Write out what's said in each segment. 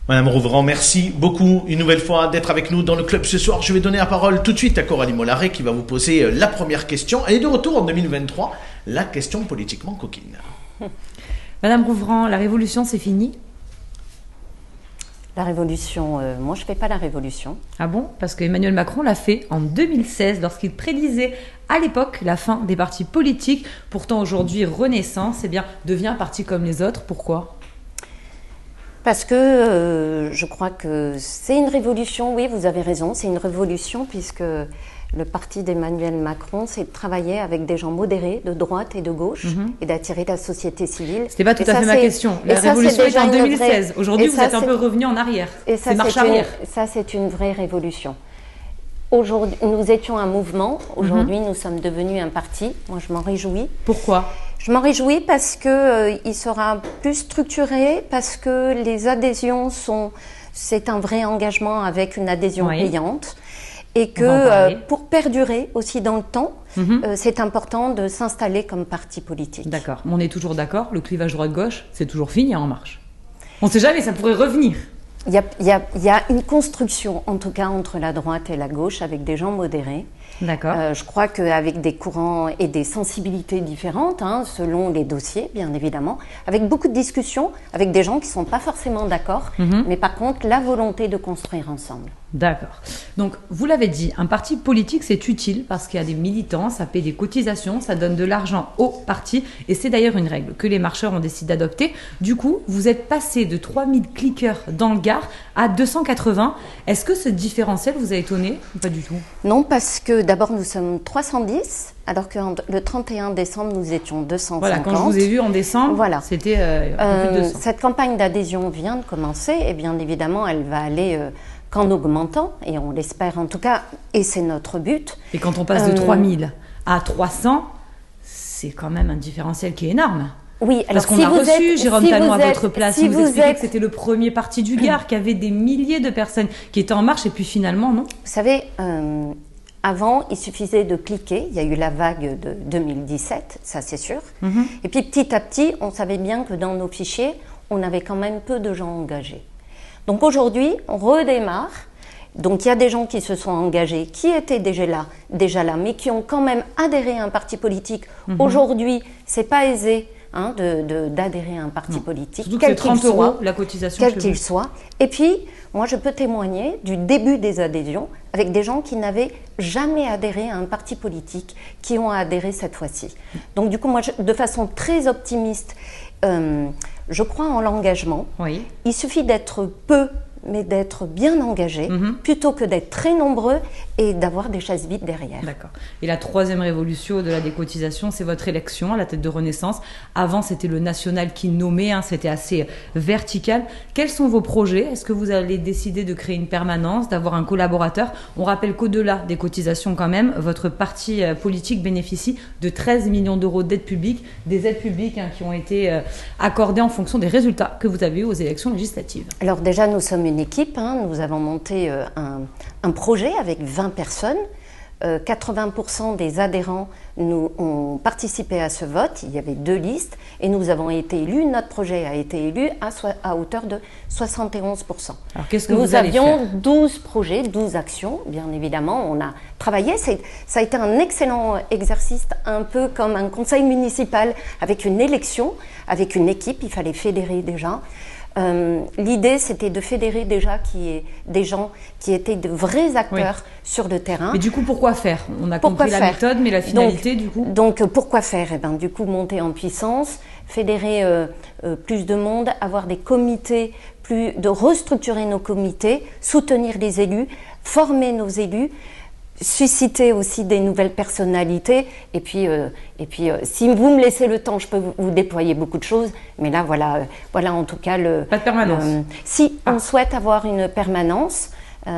Madame Rouveran, merci beaucoup une nouvelle fois d'être avec nous dans le club ce soir. Je vais donner la parole tout de suite à Coralie Mollaret qui va vous poser la première question. Elle est de retour en 2023, la question politiquement coquine. Madame Rouveran, la révolution c'est fini ? La révolution, moi je ne fais pas la révolution. Ah bon ? Parce qu'Emmanuel Macron l'a fait en 2016 lorsqu'il prédisait à l'époque la fin des partis politiques. Pourtant aujourd'hui Renaissance devient un parti comme les autres. Pourquoi ? Parce que je crois que c'est une révolution, oui vous avez raison, c'est une révolution puisque le parti d'Emmanuel Macron, c'est de travailler avec des gens modérés, de droite et de gauche, et d'attirer la société civile. C'était pas tout à fait ma question. La révolution est en 2016. Aujourd'hui, vous êtes un peu revenu en arrière. C'est marche arrière. Ça, c'est une vraie révolution. Aujourd'hui, nous étions un mouvement. Aujourd'hui, nous sommes devenus un parti. Moi, je m'en réjouis. Pourquoi ? Je m'en réjouis parce qu'il sera plus structuré, parce que les adhésions c'est un vrai engagement avec une adhésion payante. Et que pour perdurer aussi dans le temps, c'est important de s'installer comme parti politique. D'accord. On est toujours d'accord, le clivage droite-gauche, c'est toujours fini En Marche. On ne sait jamais, ça pourrait revenir. Il y a une construction, en tout cas, entre la droite et la gauche, avec des gens modérés. D'accord. Je crois qu'avec des courants et des sensibilités différentes, selon les dossiers, bien évidemment, avec beaucoup de discussions, avec des gens qui ne sont pas forcément d'accord, mais par contre, la volonté de construire ensemble. D'accord. Donc, vous l'avez dit, un parti politique, c'est utile parce qu'il y a des militants, ça paie des cotisations, ça donne de l'argent au parti. Et c'est d'ailleurs une règle que les marcheurs ont décidé d'adopter. Du coup, vous êtes passé de 3000 cliqueurs dans le Gard à 280. Est-ce que ce différentiel vous a étonné ou pas du tout ? Non, parce que d'abord, nous sommes 310, alors que le 31 décembre, nous étions 250. Voilà, quand je vous ai vu en décembre, c'était un peu plus de 200. Cette campagne d'adhésion vient de commencer et bien évidemment, elle va aller... qu'en augmentant, et on l'espère en tout cas, et c'est notre but. Et quand on passe de 3000 à 300, c'est quand même un différentiel qui est énorme. Oui, alors parce qu'on a reçu Jérôme Talon à votre place, il vous expliquait que c'était le premier parti du Gard, qu'il y avait des milliers de personnes qui étaient en marche, et puis finalement, non ? Vous savez, avant, il suffisait de cliquer, il y a eu la vague de 2017, ça c'est sûr, et puis petit à petit, on savait bien que dans nos fichiers, on avait quand même peu de gens engagés. Donc aujourd'hui, on redémarre. Donc il y a des gens qui se sont engagés, qui étaient déjà là, mais qui ont quand même adhéré à un parti politique. Aujourd'hui, c'est pas aisé d'adhérer à un parti politique, surtout que c'est 30 € la cotisation, quel qu'il soit. Et puis, moi, je peux témoigner du début des adhésions avec des gens qui n'avaient jamais adhéré à un parti politique, qui ont adhéré cette fois-ci. Donc du coup, moi, de façon très optimiste, je crois en l'engagement. Oui. Il suffit d'être peu, mais d'être bien engagé, plutôt que d'être très nombreux et d'avoir des chaises vides derrière. D'accord. Et la troisième révolution de la décotisation, c'est votre élection à la tête de Renaissance. Avant, c'était le national qui nommait, c'était assez vertical. Quels sont vos projets ? Est-ce que vous allez décider de créer une permanence, d'avoir un collaborateur ? On rappelle qu'au-delà des cotisations quand même, votre parti politique bénéficie de 13 millions d'euros d'aides publiques, des aides publiques qui ont été accordées en fonction des résultats que vous avez eu aux élections législatives. Alors déjà, nous sommes une équipe, nous avons monté un projet avec 20 personnes. 80% des adhérents ont participé à ce vote, il y avait 2 listes et nous avons été élus, notre projet a été élu à hauteur de 71%. Alors qu'est-ce que vous allez faire ? Nous avions 12 projets, 12 actions, bien évidemment, on a travaillé, ça a été un excellent exercice, un peu comme un conseil municipal avec une élection, avec une équipe, il fallait fédérer déjà. L'idée, c'était de fédérer déjà des gens qui étaient de vrais acteurs sur le terrain. Mais du coup, pourquoi faire ? On a compris la méthode, mais la finalité, du coup ? Donc, pourquoi faire ? Du coup, monter en puissance, fédérer plus de monde, avoir des comités, de restructurer nos comités, soutenir les élus, former nos élus, susciter aussi des nouvelles personnalités et puis si vous me laissez le temps, je peux vous déployer beaucoup de choses, mais là voilà en tout cas pas de permanence. Si on souhaite avoir une permanence,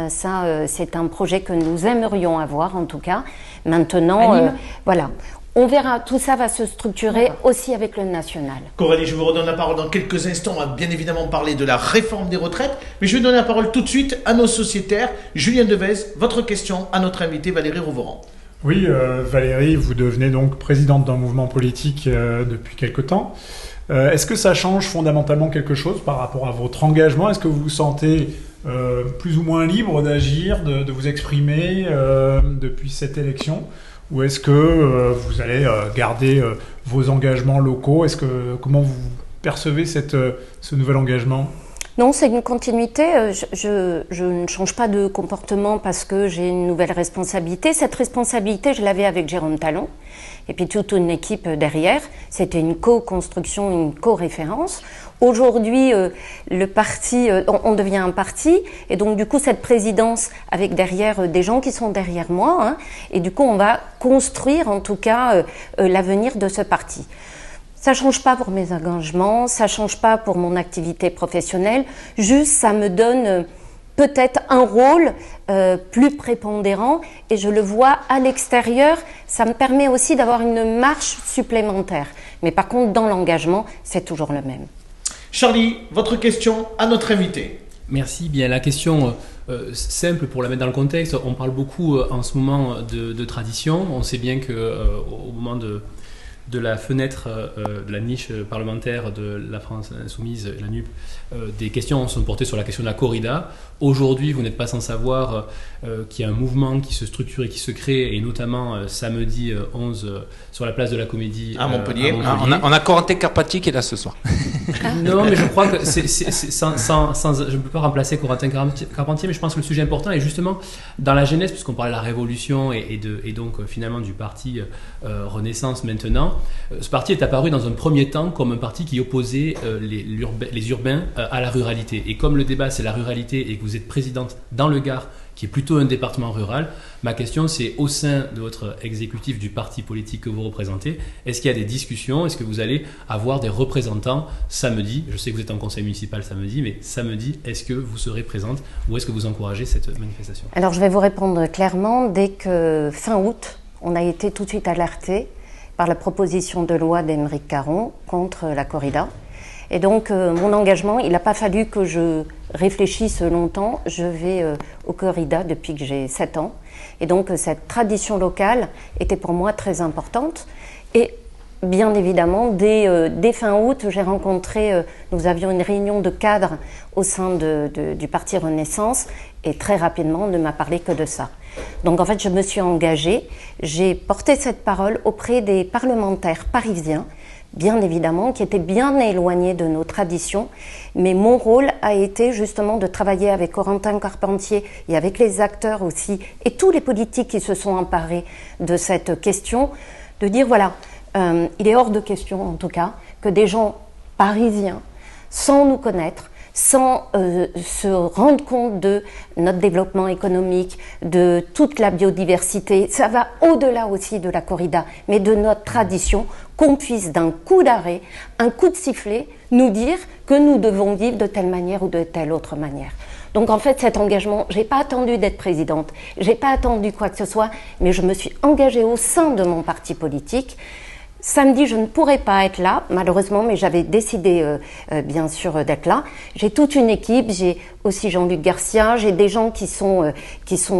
c'est un projet que nous aimerions avoir en tout cas. Maintenant, voilà. On verra, tout ça va se structurer aussi avec le national. Coralie, je vous redonne la parole dans quelques instants. On va bien évidemment parler de la réforme des retraites. Mais je vais donner la parole tout de suite à nos sociétaires. Julien Devez, votre question à notre invité Valérie Rouveran. Oui, Valérie, vous devenez donc présidente d'un mouvement politique depuis quelque temps. Est-ce que ça change fondamentalement quelque chose par rapport à votre engagement ? Est-ce que vous vous sentez plus ou moins libre d'agir, de vous exprimer depuis cette élection ? Ou est-ce que vous allez garder vos engagements locaux ? Comment vous percevez ce nouvel engagement ? Non, c'est une continuité. Je ne change pas de comportement parce que j'ai une nouvelle responsabilité. Cette responsabilité, je l'avais avec Jérôme Talon et puis toute une équipe derrière. C'était une co-construction, une co-référence. Aujourd'hui, le parti, on devient un parti, et donc du coup cette présidence avec derrière des gens qui sont derrière moi, hein, et du coup on va construire en tout cas l'avenir de ce parti. Ça change pas pour mes engagements, ça change pas pour mon activité professionnelle, juste ça me donne peut-être un rôle plus prépondérant, et je le vois à l'extérieur, ça me permet aussi d'avoir une marche supplémentaire. Mais par contre, dans l'engagement, c'est toujours le même. Charlie, votre question à notre invité. Merci. Bien, la question simple pour la mettre dans le contexte, on parle beaucoup en ce moment de tradition. On sait bien qu'au moment de la fenêtre, de la niche parlementaire de la France Insoumise, la NUP, des questions sont portées sur la question de la corrida. Aujourd'hui, vous n'êtes pas sans savoir qu'il y a un mouvement qui se structure et qui se crée, et notamment samedi 11 sur la place de la Comédie à Montpellier. On a Corentin Carpentier qui est là ce soir. Non, mais je crois que je ne peux pas remplacer Corentin Carpentier, mais je pense que le sujet important est justement dans la genèse, puisqu'on parlait de la Révolution et donc finalement du parti Renaissance maintenant. Ce parti est apparu dans un premier temps comme un parti qui opposait les urbains à la ruralité. Et comme le débat c'est la ruralité et que vous êtes présidente dans le Gard, qui est plutôt un département rural, ma question c'est au sein de votre exécutif du parti politique que vous représentez, est-ce qu'il y a des discussions, est-ce que vous allez avoir des représentants samedi ? Je sais que vous êtes en conseil municipal samedi, mais samedi, est-ce que vous serez présente ou est-ce que vous encouragez cette manifestation ? Alors je vais vous répondre clairement, dès que fin août, on a été tout de suite alerté par la proposition de loi d'Aymeric Caron contre la corrida. Et donc, mon engagement, il n'a pas fallu que je réfléchisse longtemps. Je vais au corrida depuis que j'ai 7 ans. Et donc, cette tradition locale était pour moi très importante. Et bien évidemment, dès fin août, j'ai rencontré, nous avions une réunion de cadres au sein du Parti Renaissance. Et très rapidement, on ne m'a parlé que de ça. Donc en fait, je me suis engagée. J'ai porté cette parole auprès des parlementaires parisiens, bien évidemment, qui étaient bien éloignés de nos traditions. Mais mon rôle a été justement de travailler avec Corentin Carpentier et avec les acteurs aussi, et tous les politiques qui se sont emparés de cette question, de dire voilà, il est hors de question en tout cas que des gens parisiens, sans nous connaître, sans se rendre compte de notre développement économique, de toute la biodiversité, ça va au-delà aussi de la corrida, mais de notre tradition, qu'on puisse d'un coup d'arrêt, un coup de sifflet, nous dire que nous devons vivre de telle manière ou de telle autre manière. Donc en fait, cet engagement, j'ai pas attendu d'être présidente, j'ai pas attendu quoi que ce soit, mais je me suis engagée au sein de mon parti politique. Samedi, je ne pourrais pas être là, malheureusement, mais j'avais décidé, bien sûr, d'être là. J'ai toute une équipe, j'ai aussi Jean-Luc Garcia, j'ai des gens qui sont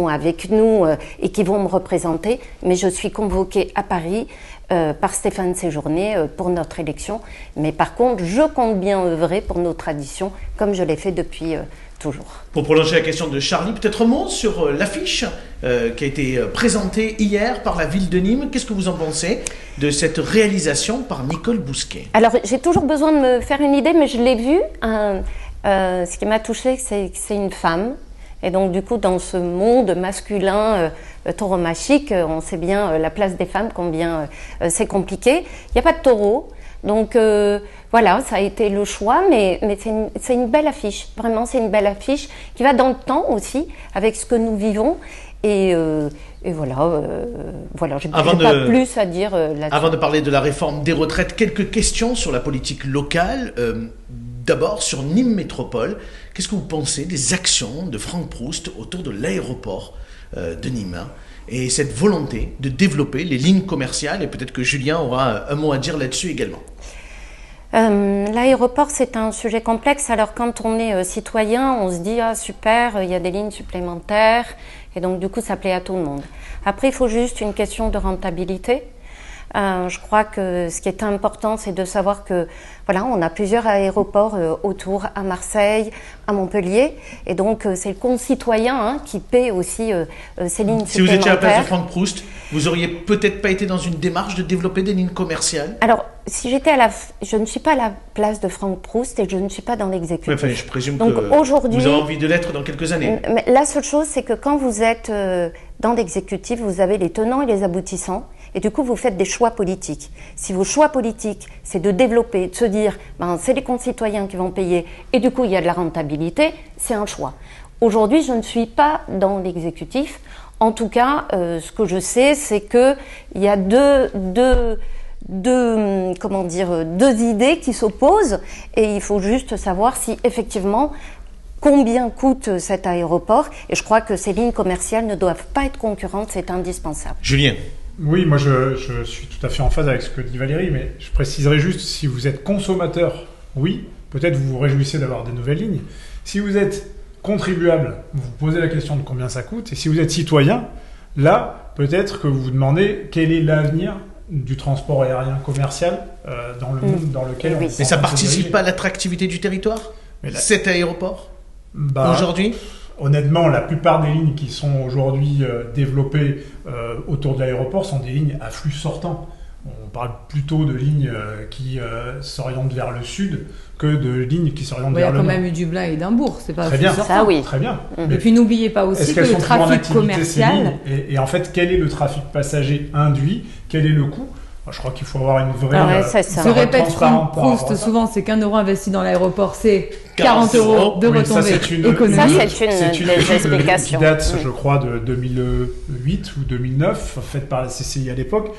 avec nous et qui vont me représenter, mais je suis convoquée à Paris par Stéphane Séjourné pour notre élection. Mais par contre, je compte bien œuvrer pour nos traditions, comme je l'ai fait depuis toujours. Pour prolonger la question de Charlie, peut-être un mot sur l'affiche qui a été présentée hier par la ville de Nîmes. Qu'est-ce que vous en pensez de cette réalisation par Nicole Bousquet ? Alors, j'ai toujours besoin de me faire une idée, mais je l'ai vue. Ce qui m'a touchée, c'est que c'est une femme. Et donc, du coup, dans ce monde masculin tauromachique, on sait bien la place des femmes, combien c'est compliqué. Il n'y a pas de taureau. Donc voilà, ça a été le choix, mais c'est une belle affiche. Vraiment, c'est une belle affiche qui va dans le temps aussi, avec ce que nous vivons. Et voilà, j'ai pas plus à dire là-dessus. Avant de parler de la réforme des retraites, quelques questions sur la politique locale. D'abord, sur Nîmes Métropole, qu'est-ce que vous pensez des actions de Franck Proust autour de l'aéroport de Nîmes et cette volonté de développer les lignes commerciales, et peut-être que Julien aura un mot à dire là-dessus également. L'aéroport, c'est un sujet complexe. Alors, quand on est citoyen, on se dit « Ah, super, il y a des lignes supplémentaires ». Et donc, du coup, ça plaît à tout le monde. Après, il faut juste une question de rentabilité. Je crois que ce qui est important, c'est de savoir que voilà, on a plusieurs aéroports autour, à Marseille, à Montpellier, et donc c'est le concitoyen qui paie aussi ces lignes supplémentaires. Si vous étiez à la place de Franck Proust, vous auriez peut-être pas été dans une démarche de développer des lignes commerciales? Alors, si j'étais je ne suis pas à la place de Franck Proust et je ne suis pas dans l'exécutif. Ouais, enfin, je présume donc, que aujourd'hui, vous avez envie de l'être dans quelques années. Mais la seule chose, c'est que quand vous êtes dans l'exécutif, vous avez les tenants et les aboutissants. Et du coup, vous faites des choix politiques. Si vos choix politiques, c'est de développer, de se dire, c'est les concitoyens qui vont payer, et du coup, il y a de la rentabilité, c'est un choix. Aujourd'hui, je ne suis pas dans l'exécutif. En tout cas, ce que je sais, c'est qu'il y a deux idées qui s'opposent, et il faut juste savoir si effectivement, combien coûte cet aéroport. Et je crois que ces lignes commerciales ne doivent pas être concurrentes, c'est indispensable. Julien. Oui, moi je suis tout à fait en phase avec ce que dit Valérie, mais je préciserai juste, si vous êtes consommateur, oui, peut-être vous vous réjouissez d'avoir des nouvelles lignes. Si vous êtes contribuable, vous vous posez la question de combien ça coûte, et si vous êtes citoyen, là, peut-être que vous vous demandez quel est l'avenir du transport aérien commercial dans le monde dans lequel on est. Mais ça participe pas à l'attractivité du territoire, cet aéroport, aujourd'hui? Honnêtement, la plupart des lignes qui sont aujourd'hui développées autour de l'aéroport sont des lignes à flux sortant. On parle plutôt de lignes qui s'orientent vers le sud que de lignes qui s'orientent vers le nord. Il y a quand même eu Dublin et Édimbourg, c'est pas très bien. Ça, oui. Très bien. Et puis n'oubliez pas aussi que le trafic commercial... Et en fait, quel est le trafic passager induit? Quel est le coût? Je crois qu'il faut avoir une vraie... Se répète Franck Proust souvent, c'est qu'1 euro investi dans l'aéroport, c'est 40 euros de retombées économiques. Ça, c'est une des explications. Qui date, je crois, de 2008 ou 2009, faite par la CCI à l'époque.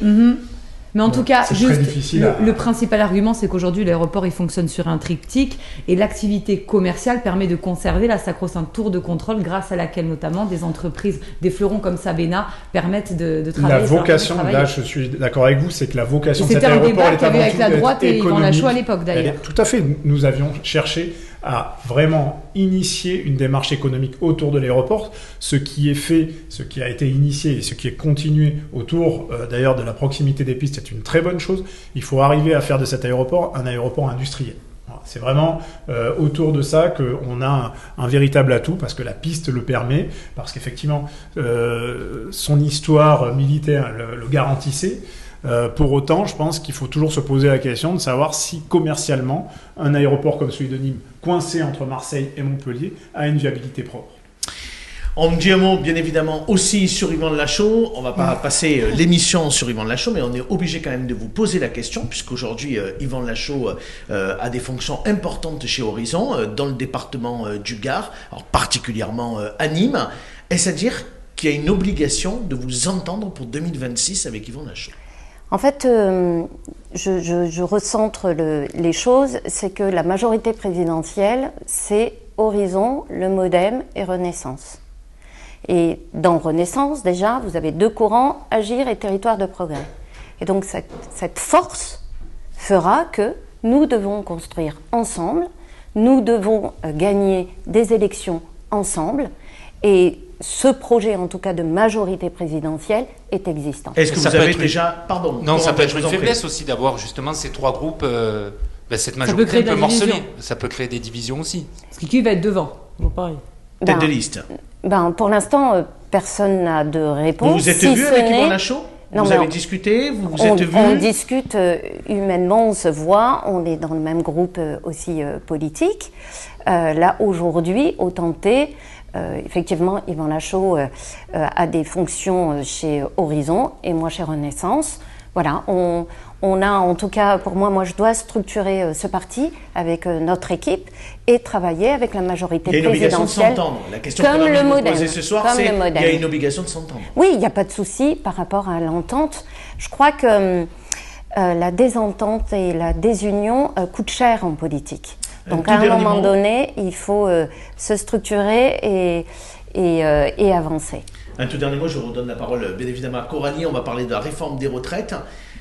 Mais en tout cas, juste le principal argument, c'est qu'aujourd'hui, l'aéroport, il fonctionne sur un triptyque et l'activité commerciale permet de conserver la sacro-sainte tour de contrôle grâce à laquelle, notamment, des entreprises, des fleurons comme Sabena permettent de travailler. La vocation, là, je suis d'accord avec vous, c'est que la vocation de cet aéroport est C'était un débat qu'il y avait avec la droite et Yvan Lachaud à l'époque, d'ailleurs. Tout à fait. Nous avions cherché à vraiment initier une démarche économique autour de l'aéroport, ce qui est fait, ce qui a été initié et ce qui est continué autour d'ailleurs de la proximité des pistes, c'est une très bonne chose. Il faut arriver à faire de cet aéroport un aéroport industriel. Voilà, c'est vraiment autour de ça qu'on a un véritable atout, parce que la piste le permet, parce qu'effectivement son histoire militaire le garantissait. Pour autant, je pense qu'il faut toujours se poser la question de savoir si commercialement, un aéroport comme celui de Nîmes, coincé entre Marseille et Montpellier, a une viabilité propre. On me dit un mot, bien évidemment, aussi sur Yvan Lachaud. On ne va pas passer l'émission sur Yvan Lachaud, mais on est obligé quand même de vous poser la question, puisqu'aujourd'hui, Yvan Lachaud a des fonctions importantes chez Horizon, dans le département du Gard, alors particulièrement à Nîmes. Est-ce à dire qu'il y a une obligation de vous entendre pour 2026 avec Yvan Lachaud? En fait, je recentre les choses, c'est que la majorité présidentielle, c'est Horizon, le Modem et Renaissance. Et dans Renaissance, déjà, vous avez deux courants, Agir et Territoire de Progrès. Et donc cette force fera que nous devons construire ensemble, nous devons gagner des élections ensemble, et ce projet, en tout cas de majorité présidentielle, est existant. Est-ce que vous avez déjà... Pardon. Non, ça peut être une faiblesse aussi d'avoir justement ces trois groupes, cette majorité un peu morcelée. Ça peut créer des divisions aussi. Qui va être devant? Pareil. Tête de liste. Pour l'instant, personne n'a de réponse. Vous vous êtes vu avec Yvan Lachaud? Vous avez discuté? Vous vous êtes vu? On discute humainement, on se voit, on est dans le même groupe aussi politique. Là, aujourd'hui, au tenté... effectivement, Yvan Lachaud a des fonctions chez Horizon et moi chez Renaissance. Voilà, on a en tout cas, pour moi je dois structurer ce parti avec notre équipe et travailler avec la majorité présidentielle. Il y a une obligation de s'entendre. La question que je vais vous poser ce soir, c'est il y a une obligation de s'entendre. Oui, il n'y a pas de souci par rapport à l'entente. Je crois que la désentente et la désunion coûtent cher en politique. Donc à un moment donné, il faut se structurer et avancer. Un tout dernier mot, je redonne la parole bien évidemment à Coranie. On va parler de la réforme des retraites.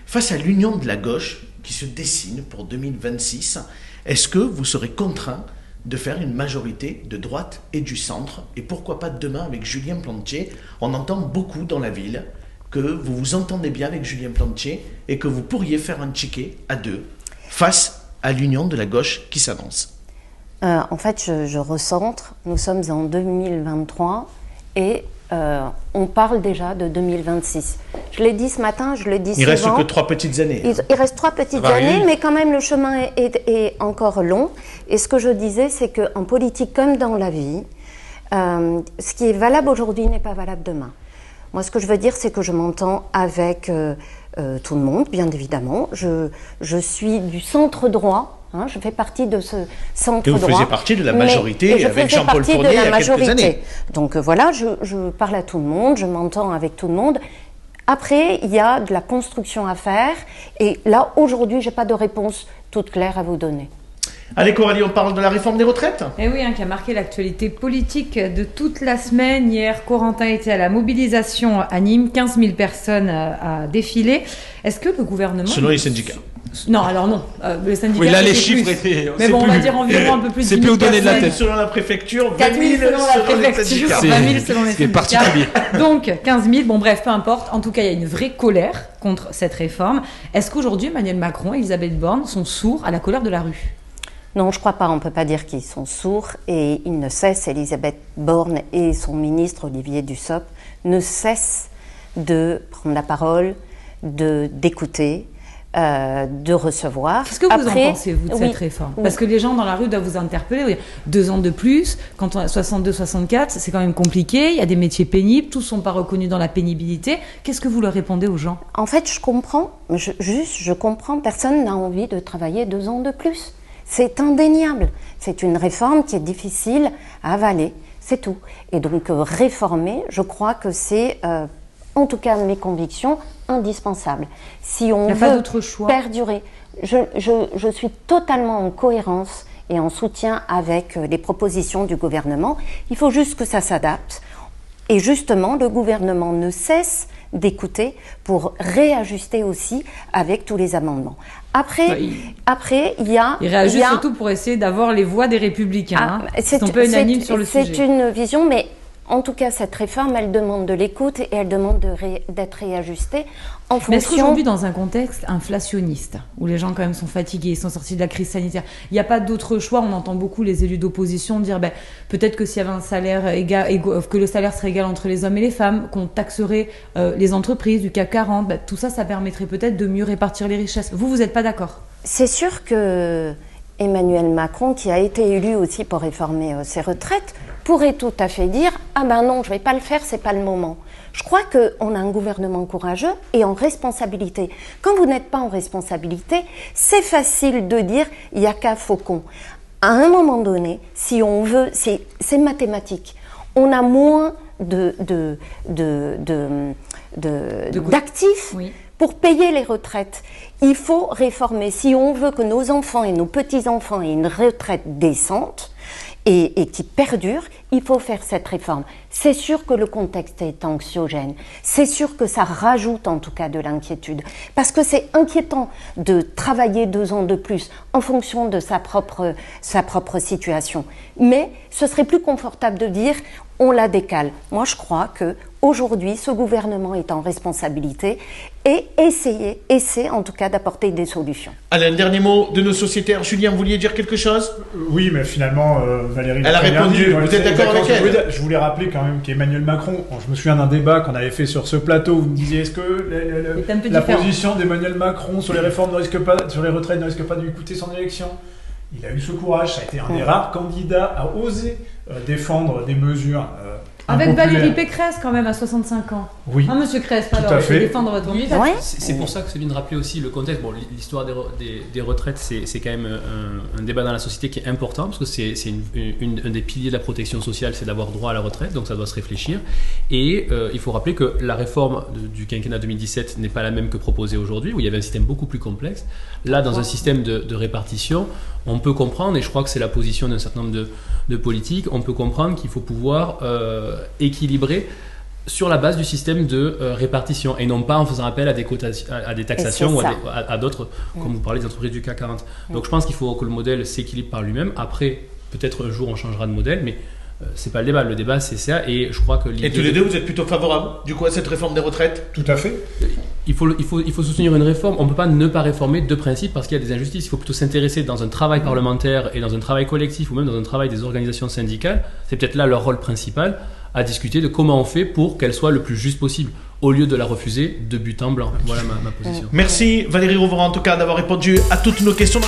Face à l'union de la gauche, qui se dessine pour 2026. Est-ce que vous serez contraint de faire une majorité de droite et du centre? Et pourquoi pas demain avec Julien Plantier? On entend beaucoup dans la ville que vous vous entendez bien avec Julien Plantier et que vous pourriez faire un ticket à deux face à l'union de la gauche qui s'annonce. En fait, je recentre. Nous sommes en 2023 et on parle déjà de 2026. Je l'ai dit ce matin, je le dis souvent. Il reste que 3 petites années. Il reste 3 petites années, mais quand même le chemin est encore long. Et ce que je disais, c'est qu'en politique comme dans la vie, ce qui est valable aujourd'hui n'est pas valable demain. Moi, ce que je veux dire, c'est que je m'entends avec tout le monde, bien évidemment. Je suis du centre droit. Je fais partie de ce centre droit. Et vous faisiez partie de la majorité avec Jean-Paul Fournier il y a quelques années. Donc voilà, je parle à tout le monde, je m'entends avec tout le monde. Après, il y a de la construction à faire. Et là, aujourd'hui, je n'ai pas de réponse toute claire à vous donner. Allez Coralie, on parle de la réforme des retraites. Eh oui, qui a marqué l'actualité politique de toute la semaine. Hier, Corentin était à la mobilisation à Nîmes, 15 000 personnes à défiler. Est-ce que le gouvernement... Selon les syndicats. Non, alors non. Les syndicats... Oui, là les chiffres étaient... Mais bon, on va dire environ un peu plus de 10 000 c'est plus au donné de la tête. Selon la préfecture, 4 000 selon la préfecture, 20 000 selon les syndicats. particulier. Donc 15 000, bon bref, peu importe. En tout cas, il y a une vraie colère contre cette réforme. Est-ce qu'aujourd'hui, Emmanuel Macron et Elisabeth Borne sont sourds à la colère de la rue ? Non, je ne crois pas. On ne peut pas dire qu'ils sont sourds. Et ils ne cessent, Elisabeth Borne et son ministre Olivier Dussopt, ne cessent de prendre la parole, d'écouter, de recevoir. Qu'est-ce que vous en pensez, vous, de cette réforme ? Parce que les gens dans la rue doivent vous interpeller. 2 ans de plus, quand on a 62-64, c'est quand même compliqué. Il y a des métiers pénibles, tous ne sont pas reconnus dans la pénibilité. Qu'est-ce que vous leur répondez aux gens ? En fait, je comprends. Je comprends. Personne n'a envie de travailler 2 ans de plus. C'est indéniable. C'est une réforme qui est difficile à avaler. C'est tout. Et donc, réformer, je crois que c'est, en tout cas mes convictions, indispensable. Si on veut perdurer, je suis totalement en cohérence et en soutien avec les propositions du gouvernement. Il faut juste que ça s'adapte. Et justement, le gouvernement ne cesse d'écouter pour réajuster aussi avec tous les amendements. Après, il y a... Il réajuste surtout pour essayer d'avoir les voix des Républicains. C'est un peu unanime sur le sujet. C'est une vision, mais en tout cas, cette réforme, elle demande de l'écoute et elle demande d'être réajustée en fonction... Mais est-ce qu'aujourd'hui, dans un contexte inflationniste, où les gens quand même sont fatigués, ils sont sortis de la crise sanitaire, il n'y a pas d'autre choix? On entend beaucoup les élus d'opposition dire peut-être que s'il y avait un salaire égal, que le salaire serait égal entre les hommes et les femmes, qu'on taxerait les entreprises du CAC 40, tout ça, ça permettrait peut-être de mieux répartir les richesses. Vous n'êtes pas d'accord? C'est sûr que Emmanuel Macron, qui a été élu aussi pour réformer ses retraites, pourrait tout à fait dire « Ah ben non, je ne vais pas le faire, c'est pas le moment ». Je crois qu'on a un gouvernement courageux et en responsabilité. Quand vous n'êtes pas en responsabilité, c'est facile de dire « il n'y a qu'à Faucon ». À un moment donné, si on veut, c'est mathématique. On a moins d'actifs pour payer les retraites. Il faut réformer. Si on veut que nos enfants et nos petits-enfants aient une retraite décente, et qui perdure, il faut faire cette réforme. C'est sûr que le contexte est anxiogène. C'est sûr que ça rajoute en tout cas de l'inquiétude. Parce que c'est inquiétant de travailler 2 ans de plus en fonction de sa propre situation. Mais ce serait plus confortable de dire on la décale. Moi, je crois que aujourd'hui, ce gouvernement est en responsabilité et essaie en tout cas d'apporter des solutions. Allez, un dernier mot de nos sociétaires. Julien, vous vouliez dire quelque chose? Oui, mais finalement, Valérie... Elle a répondu, vous êtes d'accord avec elle? Je voulais rappeler quand même qu'Emmanuel Macron, je me souviens d'un débat qu'on avait fait sur ce plateau, où vous me disiez, est-ce que la position d'Emmanuel Macron sur les réformes sur les retraites ne risque pas de lui coûter son élection? Il a eu ce courage, ça a été un des rares candidats à oser défendre des mesures avec Valérie Pécresse quand même à 65 ans. Oui. Monsieur Cresse, alors je vais défendre votre candidat. Ouais. C'est pour ça que c'est bien de rappeler aussi le contexte. Bon, l'histoire des retraites, c'est quand même un débat dans la société qui est important parce que c'est un des piliers de la protection sociale, c'est d'avoir droit à la retraite, donc ça doit se réfléchir. Et il faut rappeler que la réforme du quinquennat 2017 n'est pas la même que proposée aujourd'hui, où il y avait un système beaucoup plus complexe. Là, dans un système de répartition, on peut comprendre, et je crois que c'est la position d'un certain nombre de politiques, on peut comprendre qu'il faut pouvoir équilibrer sur la base du système de répartition et non pas en faisant appel à des taxations ou à d'autres, comme vous parlez des entreprises du CAC 40. Donc je pense qu'il faut que le modèle s'équilibre par lui-même. Après, peut-être un jour on changera de modèle, mais c'est pas le débat. Le débat, c'est ça, et je crois que Et tous les deux, vous êtes plutôt favorables, du coup, à cette réforme des retraites? Tout à fait. Il faut soutenir une réforme. On ne peut pas ne pas réformer de principe parce qu'il y a des injustices. Il faut plutôt s'intéresser dans un travail parlementaire et dans un travail collectif ou même dans un travail des organisations syndicales. C'est peut-être là leur rôle principal, à discuter de comment on fait pour qu'elle soit le plus juste possible au lieu de la refuser de but en blanc. Voilà ma position. Merci Valérie Rovera en tout cas d'avoir répondu à toutes nos questions.